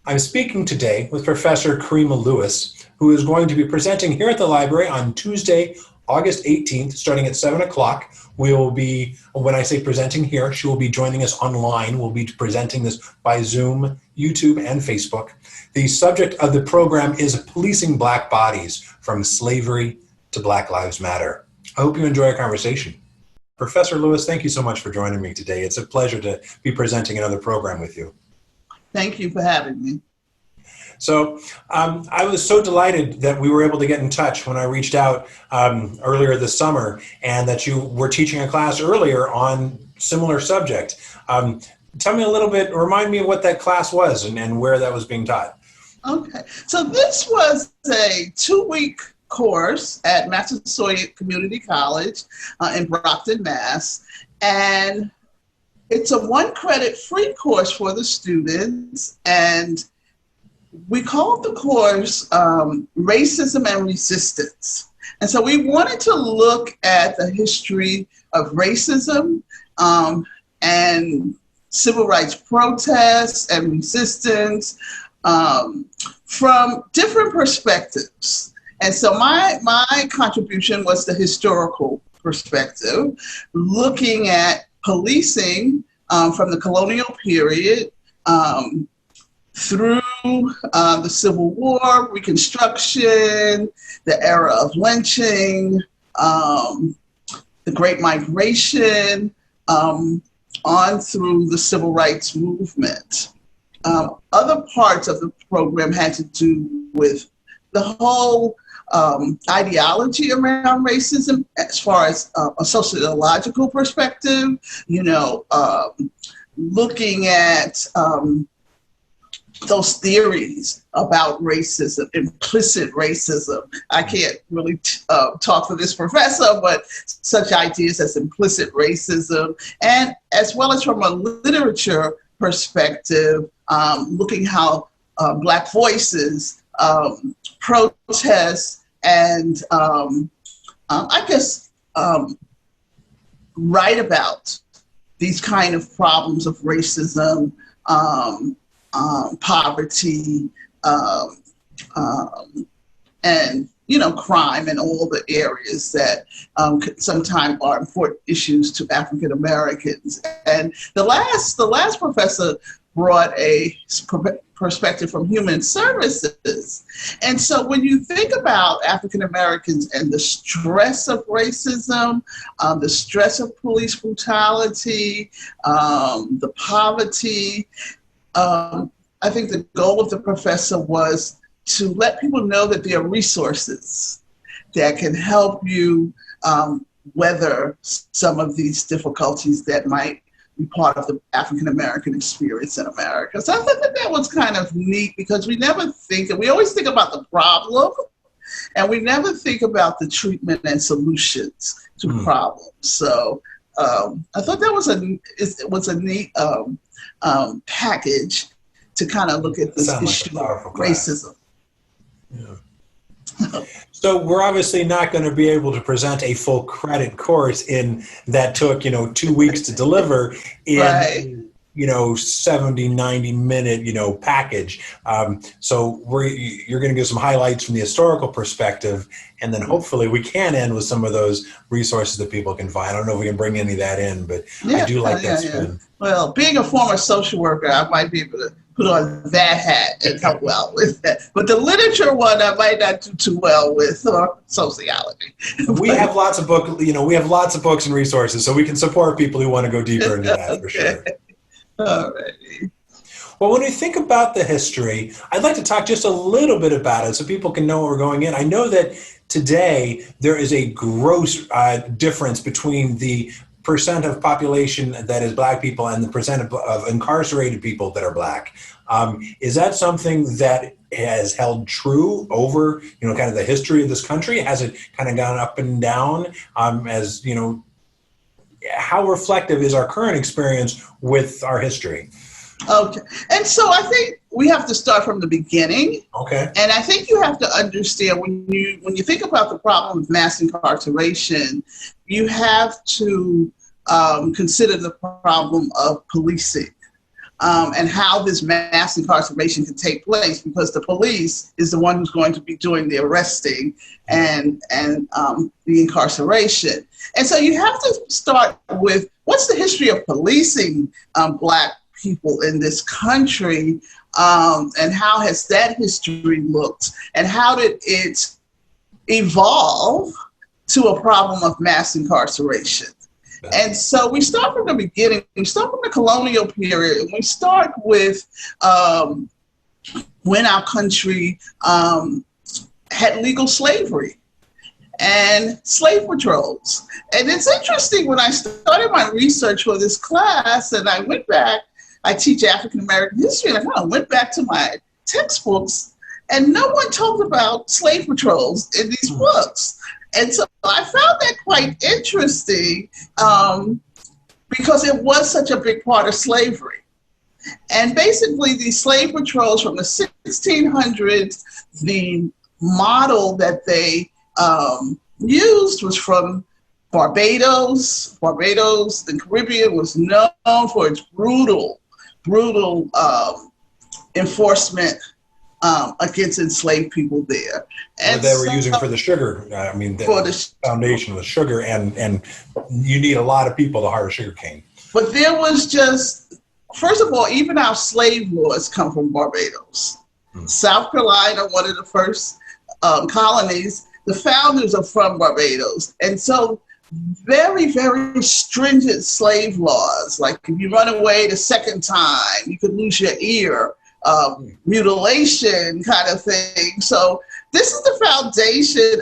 I'm speaking today with Professor Karima Lewis, who is going to be presenting here at the library on Tuesday, August 18th, starting at 7 o'clock. We will be, when I say presenting here, she will be joining us online. We'll be presenting this by Zoom, YouTube, and Facebook. The subject of the program is Policing Black Bodies from Slavery to Black Lives Matter. I hope you enjoy our conversation. Professor Lewis, thank you so much for joining me today. It's a pleasure to be presenting another program with you. Thank you for having me. So I was so delighted that we were able to get in touch when I reached out earlier this summer, and that you were teaching a class earlier on similar subject. Tell me a little bit, remind me of what that class was and where that was being taught. Okay, so this was a 2-week course at Massasoit Community College in Brockton, Mass. And it's a 1-credit free course for the students, and we called the course Racism and Resistance. And so we wanted to look at the history of racism and civil rights protests and resistance from different perspectives. And so my contribution was the historical perspective, looking at policing from the colonial period through the Civil War, Reconstruction, the era of lynching, the Great Migration, on through the Civil Rights Movement. Other parts of the program had to do with the whole ideology around racism as far as a sociological perspective, looking at those theories about racism, implicit racism. I can't really talk for this professor, but such ideas as implicit racism, and as well as from a literature perspective, looking how Black voices protest and write about these kind of problems of racism, poverty, and crime, and all the areas that sometimes are important issues to African Americans. And the last professor brought a perspective from human services. And so when you think about African Americans and the stress of racism, the stress of police brutality, the poverty, I think the goal of the professor was to let people know that there are resources that can help you weather some of these difficulties that might be part of the African American experience in America. So I thought that was kind of neat, because we always think about the problem, and we never think about the treatment and solutions to problems. So I thought that was a neat package to kind of look at this issue of racism. Yeah. So we're obviously not going to be able to present a full credit course that took 2 weeks to deliver in Right. 70, 90 minute package. So you're going to give some highlights from the historical perspective, and then hopefully we can end with some of those resources that people can find. I don't know if we can bring any of that in, but I do like that spin. Well, being a former social worker, I might be able to put on that hat and help well with that. But the literature one, I might not do too well with, or sociology. We have lots of books and resources, so we can support people who want to go deeper into that for sure. All right. Well, when we think about the history, I'd like to talk just a little bit about it so people can know where we're going in. I know that today there is a gross difference between the percent of population that is Black people and the percent of incarcerated people that are Black. Is that something that has held true over, kind of the history of this country? Has it kind of gone up and down how reflective is our current experience with our history? Okay. And so I think we have to start from the beginning. Okay. And I think you have to understand when you think about the problem of mass incarceration, you have to consider the problem of policing. and how this mass incarceration can take place, because the police is the one who's going to be doing the arresting and the incarceration. And so you have to start with, what's the history of policing Black people in this country, and how has that history looked, and how did it evolve to a problem of mass incarceration? And so we start from the beginning. We start from the colonial period, and we start with when our country had legal slavery and slave patrols. And it's interesting, when I started my research for this class, and I went back, I teach African American history, and I kind of went back to my textbooks, and no one talked about slave patrols in these books. And so I found that quite interesting, because it was such a big part of slavery. And basically, these slave patrols from the 1600s, the model that they used was from Barbados. Barbados, the Caribbean, was known for its brutal enforcement against enslaved people there. And they were using for the sugar. I mean, the foundation was sugar, and you need a lot of people to harvest sugar cane. But there was just, first of all, even our slave laws come from Barbados. South Carolina, one of the first colonies, the founders are from Barbados. And so very, very stringent slave laws. Like if you run away the second time, you could lose your ear. Mutilation kind of thing. So this is the foundation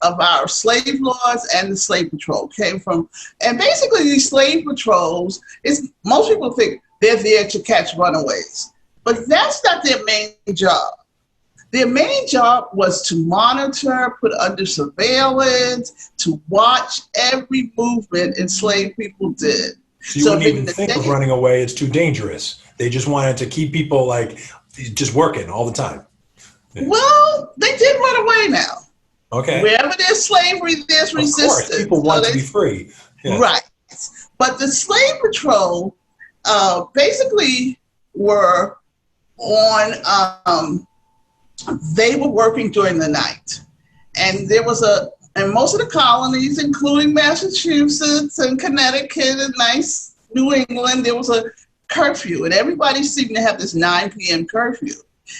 of our slave laws, and the slave patrol came from. And basically these slave patrols, most people think they're there to catch runaways, but that's not their main job. Their main job was to monitor, put under surveillance, to watch every movement enslaved people did. So you wouldn't even think of running away. It's too dangerous. They just wanted to keep people like just working all the time. Yeah. Well, they did run away now. Okay. Wherever there's slavery, there's resistance. Course, people want to be free. Yeah. Right. But the slave patrol basically were on, they were working during the night. And there was and most of the colonies, including Massachusetts and Connecticut and nice New England, there was a curfew, and everybody seemed to have this 9 p.m. curfew.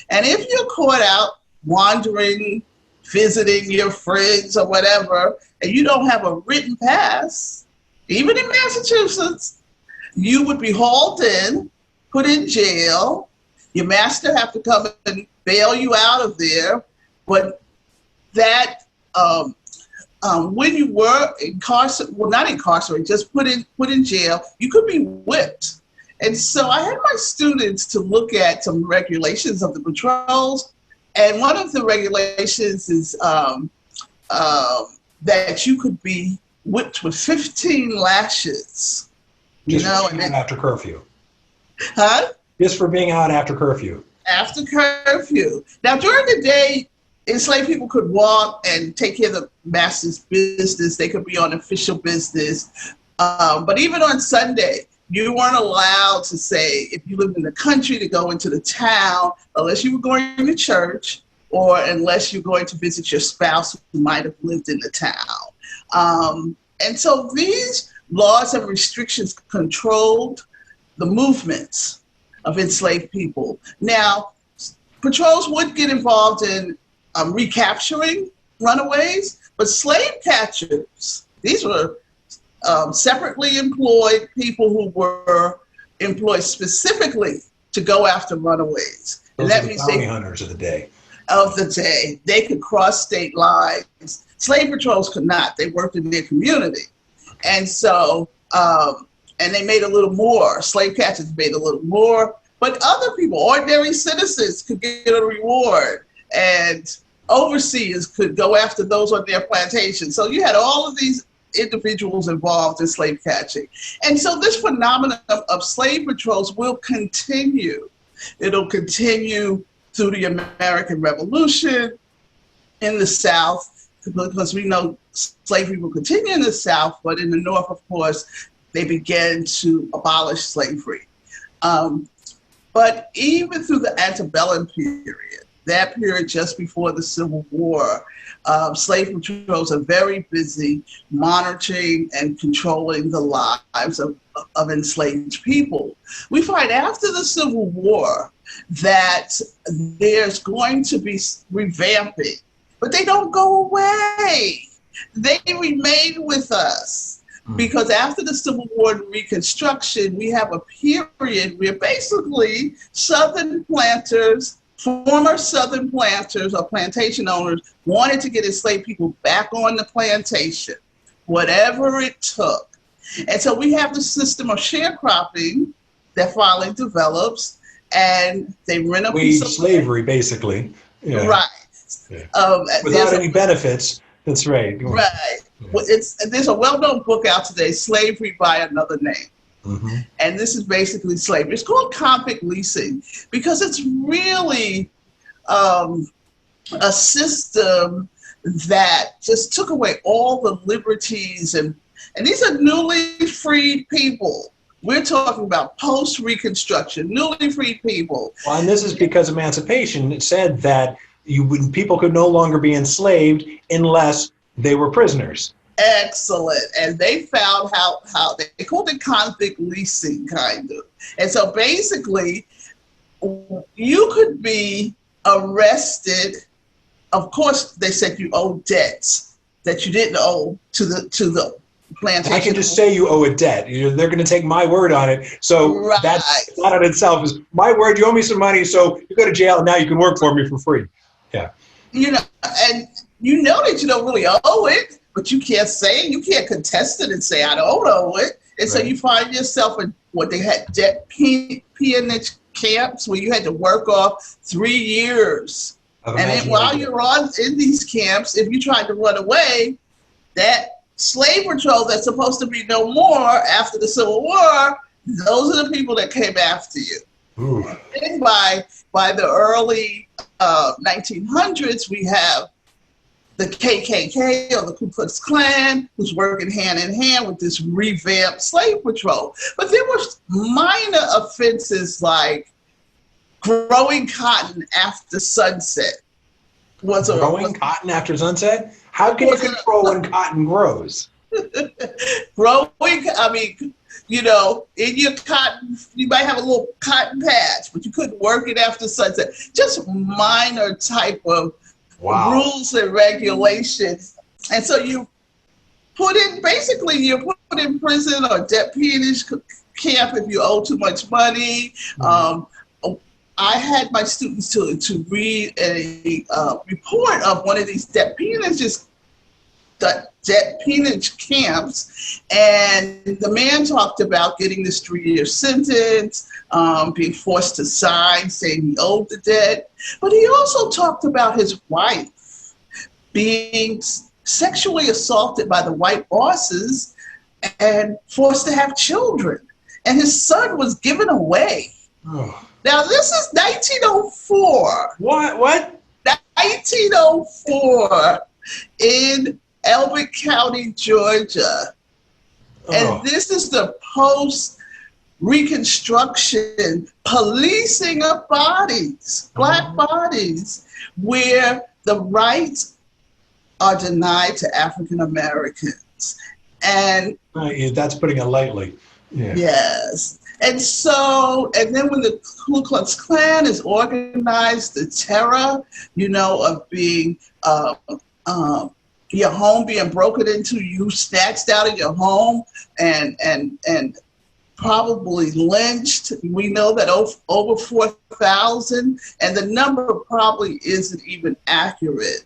And if you're caught out wandering, visiting your friends or whatever, and you don't have a written pass, even in Massachusetts, you would be hauled in, put in jail. Your master have to come and bail you out of there. But that, when you were incarcerated, well, not incarcerated, just put in jail, you could be whipped. And so I had my students to look at some regulations of the patrols. And one of the regulations is that you could be whipped with 15 lashes. Just for being out after curfew. Huh? Just for being out after curfew. After curfew. Now, during the day, enslaved people could walk and take care of the master's business. They could be on official business. But even on Sunday, you weren't allowed to say, if you lived in the country, to go into the town unless you were going to church or unless you're going to visit your spouse who might have lived in the town. And so these laws and restrictions controlled the movements of enslaved people. Now, patrols would get involved in recapturing runaways, but slave catchers, these were separately employed people who were employed specifically to go after runaways. Those and that means bounty hunters of the day. They could cross state lines. Slave patrols could not. They worked in their community. And so, and they made a little more. Slave catchers made a little more. But other people, ordinary citizens, could get a reward. And overseers could go after those on their plantation. So you had all of these individuals involved in slave catching. And so this phenomenon of slave patrols will continue. It'll continue through the American Revolution in the South, because we know slavery will continue in the South, but in the North, of course, they began to abolish slavery. But even through the antebellum period, that period just before the Civil War, slave patrols are very busy monitoring and controlling the lives of enslaved people. We find after the Civil War that there's going to be revamping, but they don't go away. They remain with us. Because after the Civil War and Reconstruction, we have a period where basically Southern planters, former Southern planters or plantation owners wanted to get enslaved people back on the plantation, whatever it took. And so we have the system of sharecropping that finally develops, and they rent a piece of slavery, basically. Yeah. Right. Yeah. Without any benefits. That's right. Right. Well, there's a well-known book out today, Slavery by Another Name. Mm-hmm. And this is basically slavery. It's called convict leasing because it's really a system that just took away all the liberties. And these are newly freed people. We're talking about post-Reconstruction, newly freed people. Well, and this is because emancipation said that people could no longer be enslaved unless they were prisoners. Excellent. And they found how they called it convict leasing, kind of. And so basically, you could be arrested. Of course, they said you owe debts that you didn't owe to the plantation. I can just say you owe a debt. They're going to take my word on it. So that in itself is my word. You owe me some money, so you go to jail, and now you can work for me for free. Yeah. And you know that you don't really owe it, but you can't contest it and say I don't owe it. And so you find yourself in what they had debt peonage camps where you had to work off 3 years. And then while you're in these camps, if you tried to run away, that slave patrol that's supposed to be no more after the Civil War, those are the people that came after you. Ooh. And by the early 1900s, we have the KKK or the Ku Klux Klan, who's working hand in hand with this revamped slave patrol. But there were minor offenses like growing cotton after sunset. Growing cotton after sunset? How can you control when cotton grows? In your cotton, you might have a little cotton patch, but you couldn't work it after sunset. Just minor type of rules and regulations. And so you're put in prison or debt peonage camp if you owe too much money. Mm-hmm. I had my students to read a report of one of these debt peonage camps, and the man talked about getting this 3-year sentence, being forced to sign saying he owed the debt. But he also talked about his wife being sexually assaulted by the white bosses and forced to have children. And his son was given away. Oh. Now, this is 1904. What? 1904 in Elbert County, Georgia. Oh. And this is the post-Reconstruction policing of bodies, Black bodies, where the rights are denied to African Americans. And that's putting it lightly. Yeah. Yes. And then when the Ku Klux Klan is organized, the terror, of being, your home being broken into, you snatched out of your home and probably lynched. We know that over 4,000, and the number probably isn't even accurate,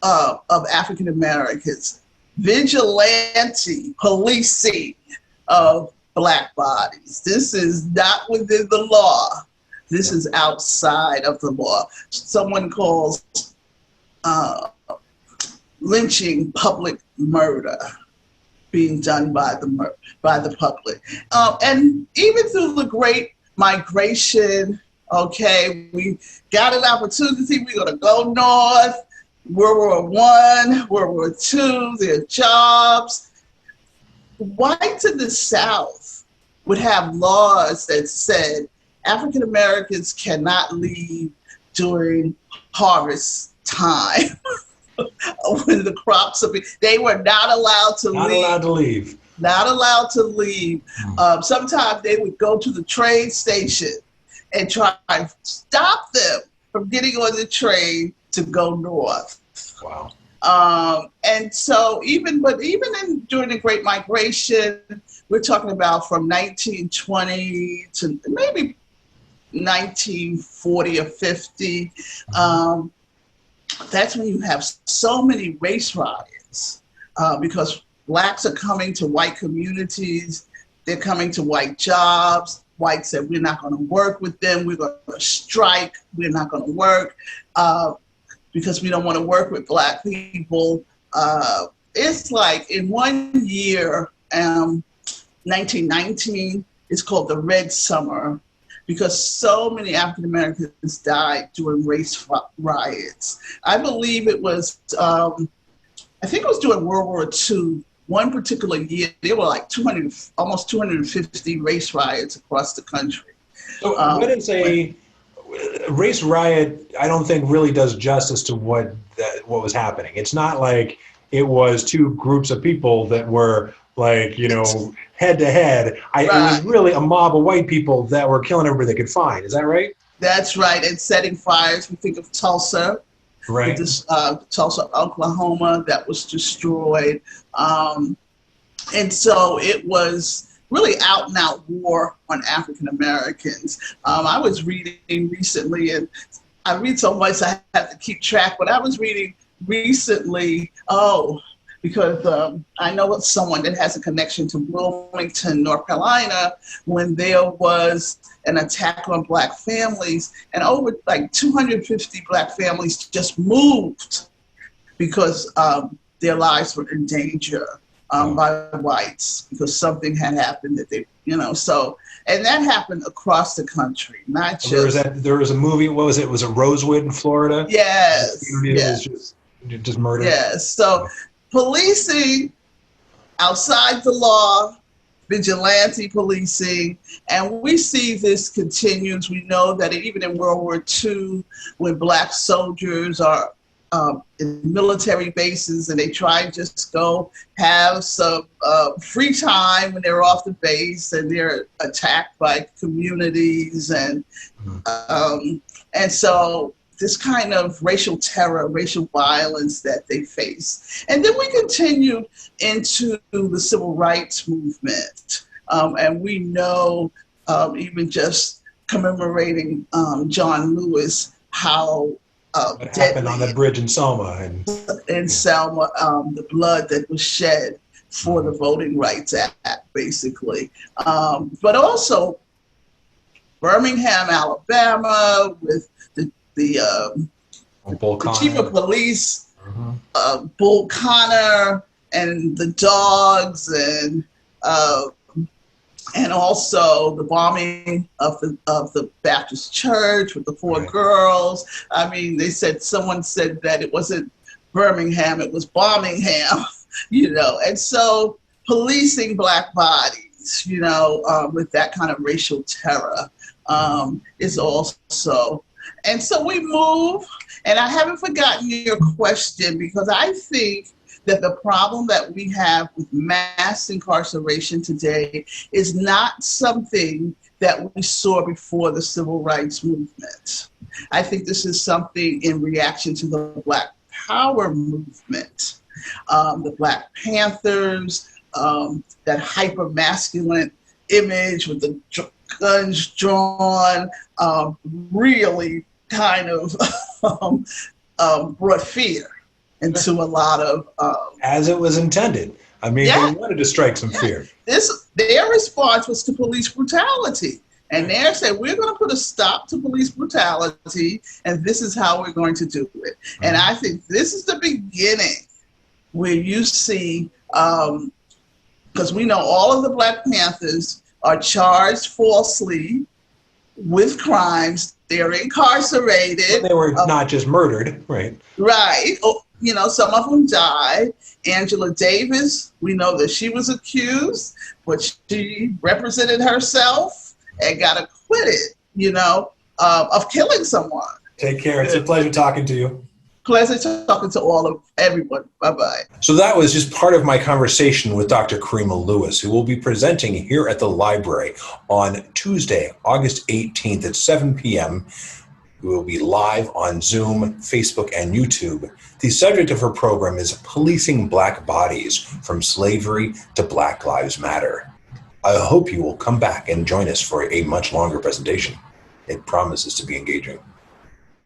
of African Americans. Vigilante policing of Black bodies. This is not within the law. This is outside of the law. Someone calls lynching public murder being done by the public. And even through the Great Migration, we got an opportunity. We're going to go north. World War I, World War II, there are jobs. Whites in the South would have laws that said African Americans cannot leave during harvest time. When the crops are, they were not allowed to Not leave. allowed to leave. Not allowed to leave. Sometimes they would go to the train station and try to stop them from getting on the train to go north. Wow. And so during the Great Migration, we're talking about from 1920 to maybe 1940 or 50. That's when you have so many race riots because Blacks are coming to white communities. They're coming to white jobs. Whites said, we're not going to work with them. We're going to strike. We're not going to work because we don't want to work with Black people. It's like in 1 year, 1919, it's called the Red Summer, because so many African Americans died during race riots. I believe it was, I think it was during World War II. One particular year, there were like almost 250 race riots across the country. So what is a race riot? I don't think really does justice to what was happening. It's not like it was two groups of people that were like, head to head. It was really a mob of white people that were killing everybody they could find. Is that right? That's right. And setting fires. We think of Tulsa. Right. Tulsa, Oklahoma, that was destroyed. And so it was really out and out war on African Americans. I was reading recently, and I read so much I have to keep track, but I was reading recently, because I know it's someone that has a connection to Wilmington, North Carolina, when there was an attack on Black families, and over like 250 Black families just moved because their lives were in danger by whites because something had happened that they, so, and that happened across the country, not just. There was a movie, what was it? Was it Rosewood in Florida? Yes. Yes. Just murdered. Yes. So policing outside the law, vigilante policing, and we see this continues. We know that even in World War II, when Black soldiers are in military bases and they try and just go have some free time when they're off the base, and they're attacked by communities, and so this kind of racial terror, racial violence that they face. And then we continued into the civil rights movement. And we know, even just commemorating John Lewis, how what happened on the bridge in Selma. In Selma, the blood that was shed for the Voting Rights Act, basically. But also Birmingham, Alabama, with the chief of police, Bull Connor, and the dogs, and also the bombing of the Baptist church with the four girls. I mean, someone said that it wasn't Birmingham, it was Bombingham, and so policing Black bodies, with that kind of racial terror is also. And so we move, and I haven't forgotten your question, because I think that the problem that we have with mass incarceration today is not something that we saw before the civil rights movement. I think this is something in reaction to the Black Power movement, the Black Panthers, that hyper-masculine image with the guns drawn, really kind of brought fear into a lot of... as it was intended. I mean, they wanted to strike some fear. Their response was to police brutality. And they said, we're going to put a stop to police brutality, and this is how we're going to do it. And I think this is the beginning where you see, because we know all of the Black Panthers are charged falsely with crimes. They're incarcerated. But they were not just murdered, right? Right. Some of them died. Angela Davis, we know that she was accused, but she represented herself and got acquitted. of killing someone. Take care. It's a pleasure talking to you. Pleasure talking to everyone. Bye-bye. So that was just part of my conversation with Dr. Karima Lewis, who will be presenting here at the library on Tuesday, August 18th at 7 p.m. We will be live on Zoom, Facebook, and YouTube. The subject of her program is Policing Black Bodies from Slavery to Black Lives Matter. I hope you will come back and join us for a much longer presentation. It promises to be engaging.